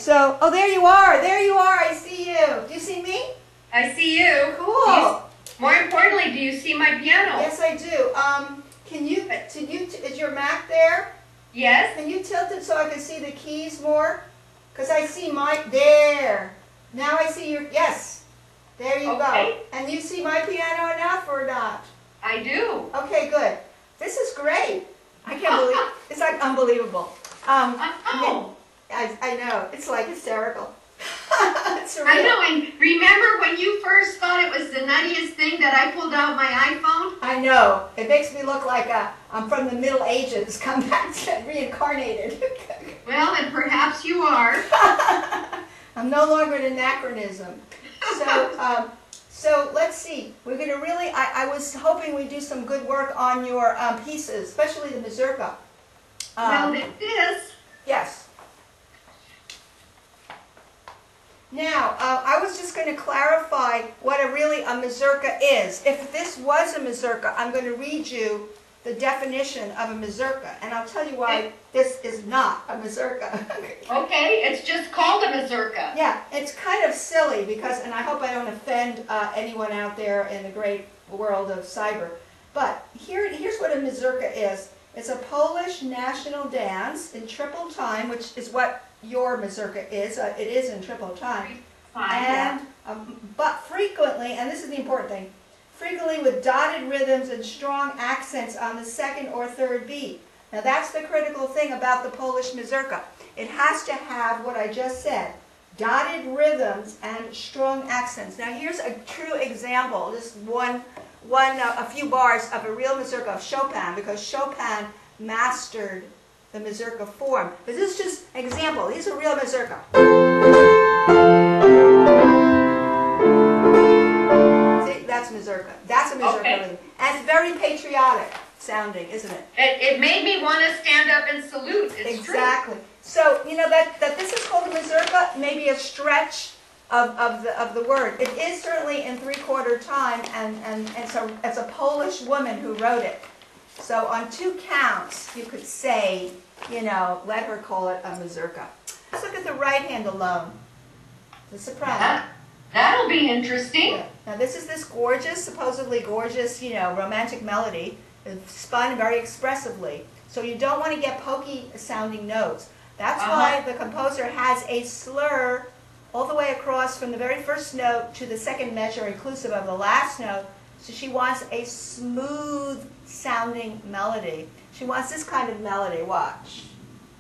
So, oh, there you are. There you are. I see you. Do you see me? I see you. Cool. More importantly, do you see my piano? Yes, I do. Is your Mac there? Yes. Can you tilt it so I can see the keys more? Because I see there. Now I see your, yes. There you go. And you see my piano enough or not? I do. Okay, good. This is great. I can't believe, it's like unbelievable. I know, it's like hysterical. It's I know, and remember when you first thought it was the nuttiest thing that I pulled out my iPhone? I know. It makes me look like I'm from the Middle Ages, come back to reincarnated. Well, and perhaps you are. I'm no longer an anachronism. So let's see. We're going to really, I was hoping we'd do some good work on your pieces, especially the Mazurka. Well, it is. Yes. Now, I was just going to clarify what a Mazurka is. If this was a Mazurka, I'm going to read you the definition of a Mazurka, and I'll tell you why this is not a Mazurka. Okay, it's just called a Mazurka. Yeah, it's kind of silly because, and I hope I don't offend anyone out there in the great world of cyber, but here's what a Mazurka is. It's a Polish national dance in triple time, which is what your Mazurka is. It is in triple time. And, but frequently, and this is the important thing, frequently with dotted rhythms and strong accents on the second or third beat. Now that's the critical thing about the Polish Mazurka. It has to have what I just said, dotted rhythms and strong accents. Now here's a true example, just a few bars of a real Mazurka of Chopin, because Chopin mastered the Mazurka form. But this is just an example. Here's a real Mazurka. See, that's Mazurka. That's a Mazurka. Okay. And it's very patriotic sounding, isn't it? It made me want to stand up and salute. It's exactly. True. So, you know, that this is called a Mazurka, maybe a stretch of the word. It is certainly in 3/4 time, and it's a Polish woman who wrote it. So on 2 counts, you could say, you know, let her call it a Mazurka. Let's look at the right hand alone, the soprano. That'll be interesting. Yeah. Now this is this gorgeous, supposedly gorgeous, you know, romantic melody. It's spun very expressively. So you don't want to get pokey sounding notes. That's why the composer has a slur all the way across from the very first note to the second measure, inclusive of the last note. So she wants a smooth sounding melody. She wants this kind of melody. Watch.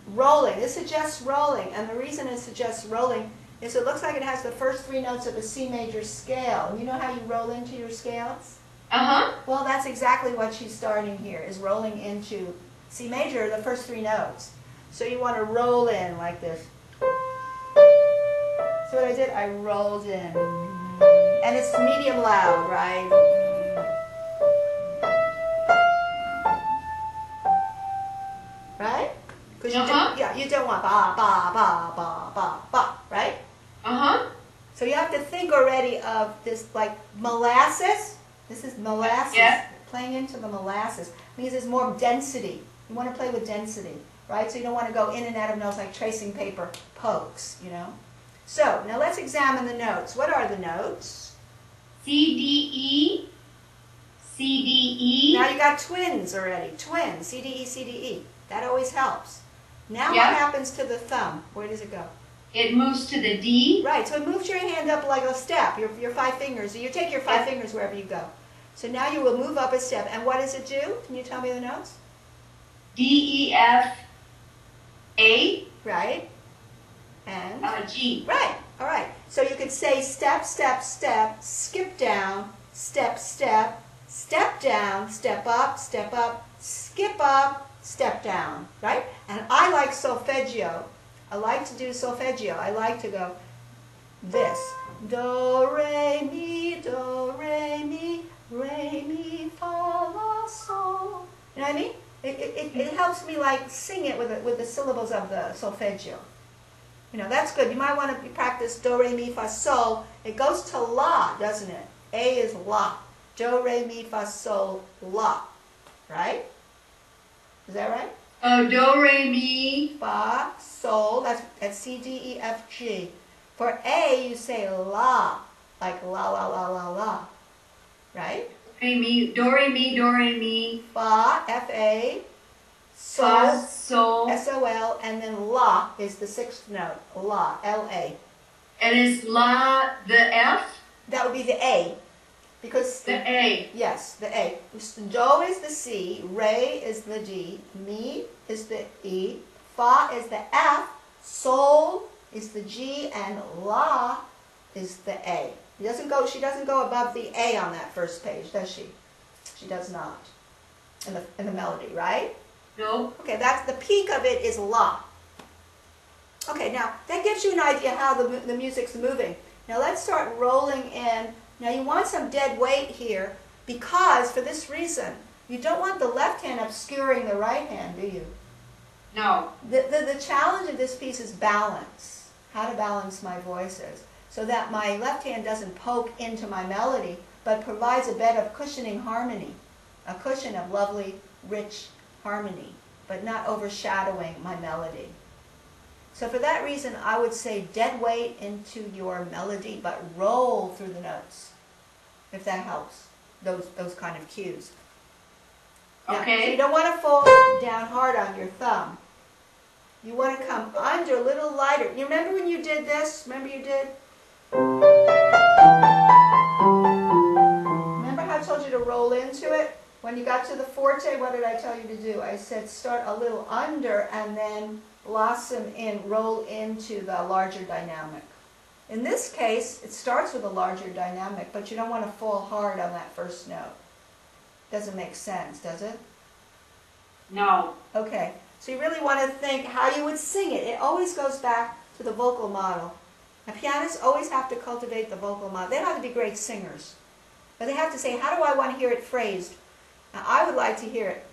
Rolling. This suggests rolling. And the reason it suggests rolling is it looks like it has the first 3 notes of a C major scale. And you know how you roll into your scales? Well, that's exactly what she's starting here, is rolling into C major, the first 3 notes. So you want to roll in like this. So what I did, I rolled in. And it's medium loud, right? Right? Because you don't want ba, ba, ba, ba, ba, ba, right? So you have to think already of this, like molasses. This is molasses. Playing into the molasses means there's more density. You want to play with density, right? So you don't want to go in and out of notes like tracing paper pokes, you know? So now let's examine the notes. What are the notes? C, D, E, C, D, E. Now you got twins already. Twins. C, D, E, C, D, E. That always helps. Now what happens to the thumb? Where does it go? It moves to the D. Right. So it moves your hand up like a step. Your 5 fingers. You take your 5 fingers wherever you go. So now you will move up a step. And what does it do? Can you tell me the notes? D, E, F, A. Right. And? G. Right. All right. So you could say step, step, step, skip down, step, step, step down, step up, skip up, step down, right? And I like solfeggio. I like to do solfeggio. I like to go this. Do, re, mi, fa, la, sol. You know what I mean? It helps me like sing it with the syllables of the solfeggio. You know, that's good. You might want to practice do, re, mi, fa, sol. It goes to la, doesn't it? A is la. Do, re, mi, fa, sol, la. Right? Is that right? Do, re, mi. Fa, sol, that's C, D, E, F, G. For A, you say la, like la, la, la, la, la, right? Re, mi. Do, re, mi, do, re, mi. Fa, F-A, Fa, sol, sol. S-O-L, and then la is the sixth note, la, L-A. And is la the F? That would be the A, because The A. yes, the A. Do is the C, re is the D, mi is the E, fa is the F, sol is the G, and la is the A. She doesn't go above the A on that first page, does she? She does not. In the melody, right? No. Okay, that's the peak of it is la. Okay, now that gives you an idea how the music's moving. Now let's start rolling in. Now you want some dead weight here because, for this reason, you don't want the left hand obscuring the right hand, do you? No. The challenge of this piece is balance, how to balance my voices, so that my left hand doesn't poke into my melody, but provides a bed of cushioning harmony, a cushion of lovely, rich harmony, but not overshadowing my melody. So for that reason, I would say dead weight into your melody, but roll through the notes, if that helps, those kind of cues. Now, Okay. so you don't want to fall down hard on your thumb. You want to come under a little lighter. You remember when you did this? Remember you did? Remember how I told you to roll into it? When you got to the forte, what did I tell you to do? I said start a little under and then blossom in, roll into the larger dynamic. In this case, it starts with a larger dynamic, but you don't want to fall hard on that first note. Doesn't make sense, does it? No. Okay, so you really want to think how you would sing it. It always goes back to the vocal model. Now, pianists always have to cultivate the vocal model. They don't have to be great singers, but they have to say, how do I want to hear it phrased? Now, I would like to hear it.